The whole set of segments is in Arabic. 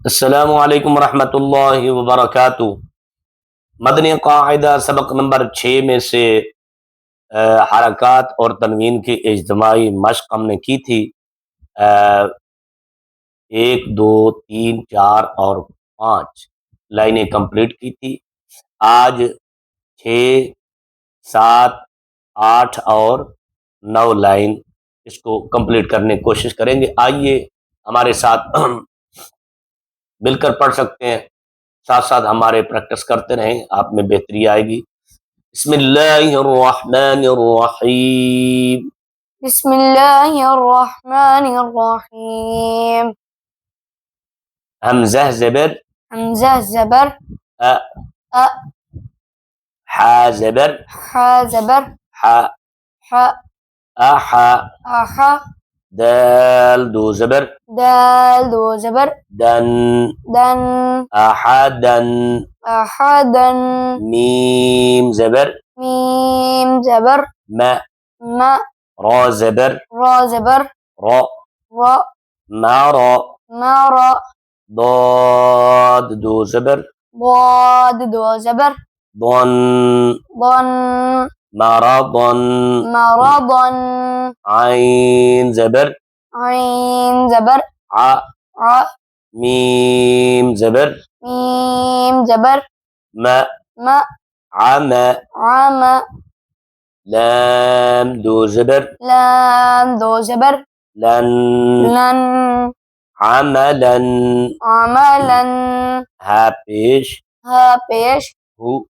अस्सलामु अलैकुम रहमतुल्लाहि व बरकातुहू। मदनी कायदा सबक नंबर 6 में से हरकत और तनवीन की इज्तिमाई मशक हमने की थी। अ, 1, 2, 3, 4 और 5 लाइनें कंप्लीट की थी। आज 6, 7, 8 और 9 लाइन इसको कंप्लीट करने की कोशिश करेंगे। आइए हमारे साथ मिलकर पढ़ सकते हैं, साथ साथ हमारे प्रैक्टिस करते रहें, आप में बेहतरी आएगी। बिस्मिल्लाहिर्रहमानिर्रहीम। बिस्मिल्लाहिर्रहमानिर्रहीम। हमज़ा ज़बर हमज़ा ज़बर अ, अ, हा ज़बर हा ज़बर हा, ह, अहा, अह, दाल दो ज़बर दाल दो ज़बर दन, दन, अहदन, अहदन, मीम ज़बर मीम ज़बर म, म, रा ज़बर रा ज़बर रा, र, मारा, मर, दाद दो ज़बर ضاد दो ज़बर ضن, ضن, मरदन, मरदन, आइन ज़बर ऐन ज़बर आ, अ, मीम ज़बर मीम ज़बर म, म, आम, आम, लाम दो ज़बर लाम दो ज़बर लन, लन, अमलन, अमलन, हा पेश हा पेश हु,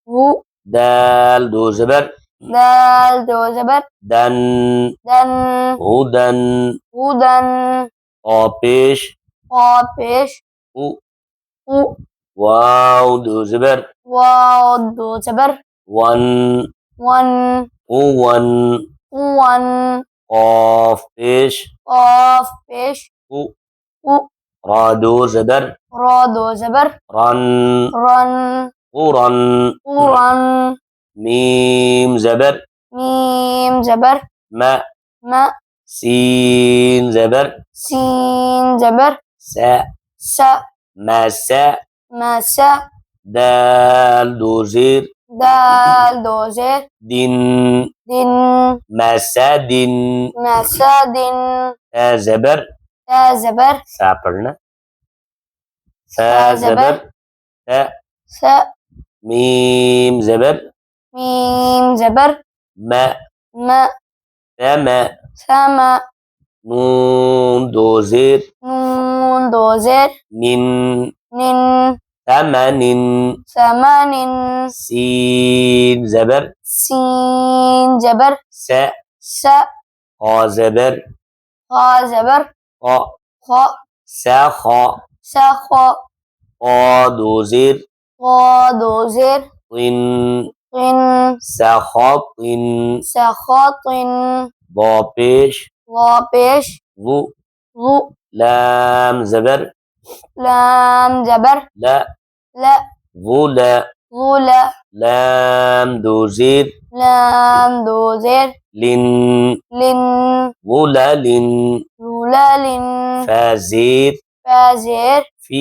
हु, दाल दो ज़बर दाल दो ज़बर दन, दन, हुदन, हुदन, औ पेश क़ा पेश हु, हु, वाव दो ज़बर वाव दो ज़बर वन, वन, हुवन, हुवन, क़ाफ पेश क़ाफ पेश हु, हु, रा दो ज़बर रा दो ज़बर run, run, Huron, Huron, meme ज़बर मीम ज़बर म, म, सीन ज़बर सीन ज़बर स, स, मस, मस, दाल दो ज़ेर दाल दो ज़ेर दिन, दिन, मसदिन, मसदिन, ता ज़बर ता ज़बर सा पढ़ना, सा सा ज़बर ज़बर ता, स, मीम ज़बर मीम ज़बर म, म, तम, सम, नून दो ज़ेर नून दो ज़ेर निन, निन, तमनिन, समनिन, सीन ज़बर सीन ज़बर स, स, ख़ा ज़बर ख़ा ज़बर ख़, ख़, सख़, सख़, क़ा दो ज़ेर क़ा दो ज़ेर क़िन, क़िन, सख़तिन, सख़तिन, वा पेश वा पेश वु, वु, लाम ज़बर लाम ज़बर ल, ल, गुल, गुल, लाम दो ज़ेर लाम दो ज़ेर लिन, लिन, गुललिन, लुललिन, फा ज़ेर फा ज़ेर फी,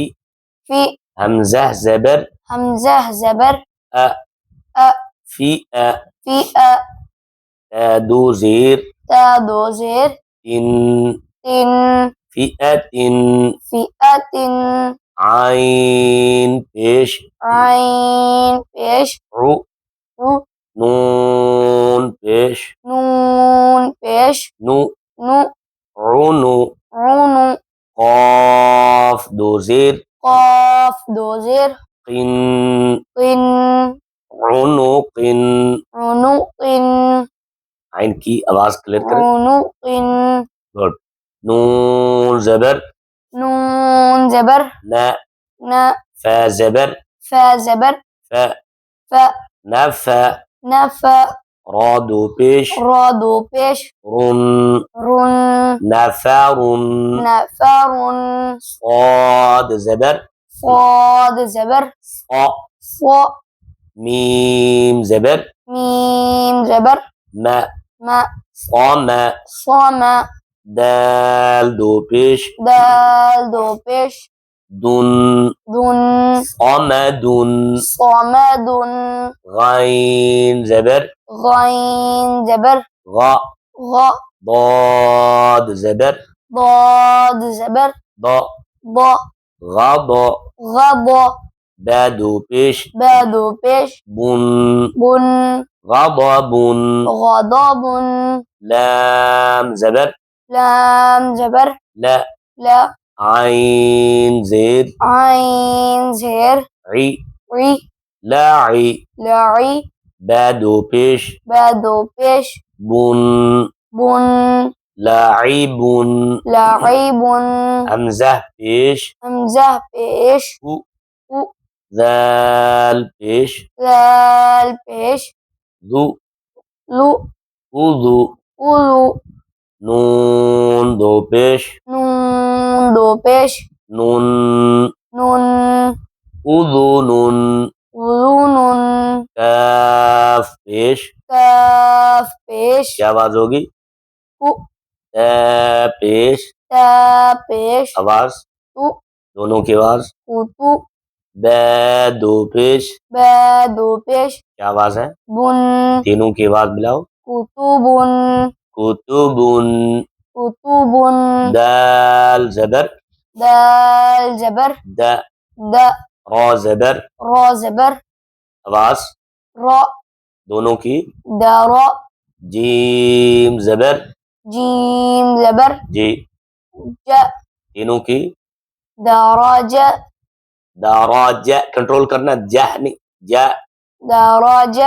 फी, हमज़ा ज़बर हमज़ा ज़बर अ, अ, फी अ, फी अ, ता दो ज़ेर ता दो ज़ेर तिन, तिन, फ़िअतिन, फ़िअतिन, आइन पेश ऐन पेश रु, रु, नून पेश नून पेश नु, नु, रुनु, रुनु, क़ाफ दो ज़ेर क़ाफ दो ज़ेर क़िन, क़िन, रुनुक़िन, रुनुक़िन, आइन की आवाज़ क्लियर करें। रुनुक़िन, गुड। नून ज़बर नून ज़बर न, न, फा ज़बर फा ज़बर फ, फ, नफ़, नफ़, रा दो पेश रा दो पेश रुन, रुन, नफ़रुन, नफ़रुन, صاد ज़बर फ़ाद ज़बर फ़, फ़, मीम ज़बर मीम ज़बर म, म, फ़म, फ़म, दाल दो पेश दाल दो पेश دن دن صمد صمد غین زبر غین زبر غ غ ضاد زبر ضاد زبر ض ض غض غض با دو پیش با دو پیش بن بن غضب غضب لام زبر لام زبر لا لا عین زیر عین زیر عی عی لاعی لاعی با دو پیش با دو پیش بن بن لاعب لاعب حمزہ پیش حمزہ پیش او او ذال پیش ذال پیش ذو لو اذو اولو نون دو پیش نون دو پیش نون نون اذنن اذن کاف پیش کاف پیش کیا آواز ہوگی کو تا پیش تا پیش آواز تو دونوں کی آواز کوتو با دو پیش با دو پیش کیا آواز ہے بن تینوں کی آواز ملاؤ کتبن کتبن کتبن دال زبر دال زبر د د را زبر را زبر آواز را دونوں کی دارا جیم زبر جیم زبر جی ج تینوں کی دراج داراج کنٹرول کرنا جہ نہیں جا دراج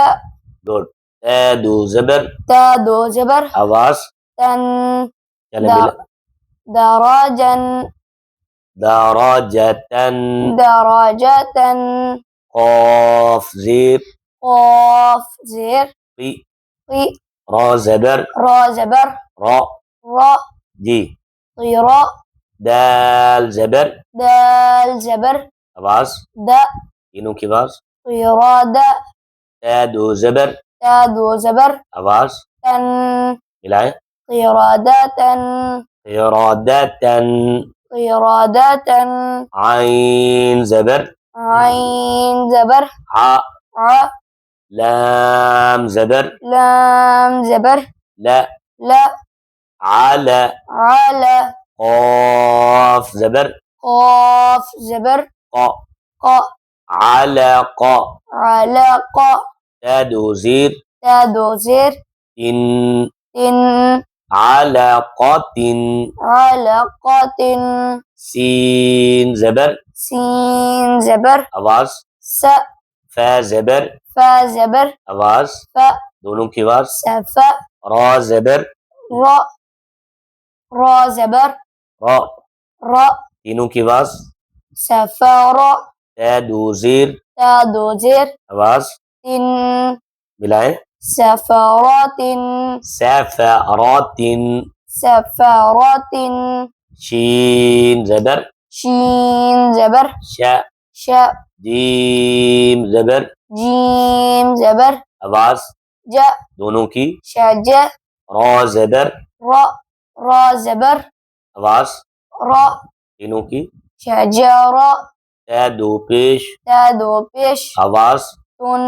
گڈ تا دو زبر تا دو زبر آواز تن چلے دا ملا دراجن دراجتن دراجتن قاف زیر قاف زیر قی قی را زبر را زبر را را جی قیرا دال زبر دال زبر آواز د تینوں کی آواز قیراد تا دو زبر تا دو زبر آواز تن ملائیں قیرادتن قرادتن قیرادتن عین زبر عین زبر ع ع لام زبر لام زبر لا لا على على قاف زبر قاف زبر ق ق علق علق تا دو زیر تا دو زیر تن تن علقة علقة سین زبر سین زبر آواز س فا زبر فا زبر آواز ف دونوں کی آواز سف را زبر را را زبر را را تینوں کی آواز سفر تا دو زیر تا دو زیر آواز تن ملائیں سفرات سفرات سفرات شین زبر شین زبر ش ش جیم زبر جیم زبر آواز ج دونوں کی شج را زبر را را زبر آواز را تینوں کی شجرا تا دو پیش تا دو پیش آواز تن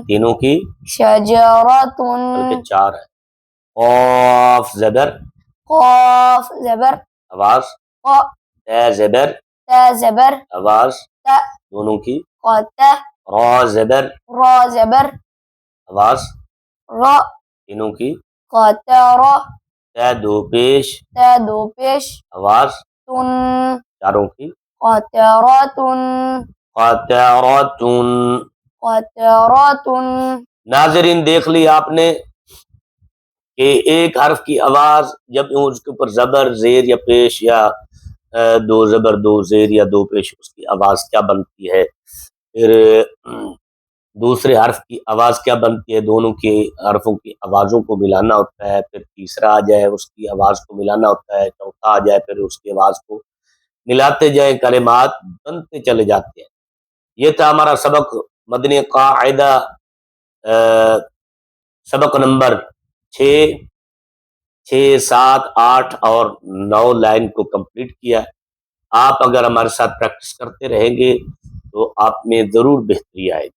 تینوں کی شجرتن بلکہ چار ہے قاف زبر قاف زبر آواز ق تا زبر تا زبر آواز تا دونوں کی قت را زبر را زبر آواز را تینوں کی قطر تا دو پیش تا دو پیش آواز تن چاروں کی قطرتن قطرتن قطرتن ناظرین دیکھ لی آپ نے کہ ایک حرف کی آواز جب اس کے اوپر زبر زیر یا پیش یا دو زبر دو زیر یا دو پیش اس کی آواز کیا بنتی ہے، پھر دوسرے حرف کی آواز کیا بنتی ہے، دونوں کے حرفوں کی آوازوں کو ملانا ہوتا ہے، پھر تیسرا آ جائے اس کی آواز کو ملانا ہوتا ہے، چوتھا آ جائے پھر اس کی آواز کو ملاتے جائیں، کلمات بنتے چلے جاتے ہیں۔ یہ تھا ہمارا سبق مدنی قاعدہ سبق نمبر 6، 7، 8 اور 9 لائن کو کمپلیٹ کیا۔ آپ اگر ہمارے ساتھ پریکٹس کرتے رہیں گے تو آپ میں ضرور بہتری آئے گی.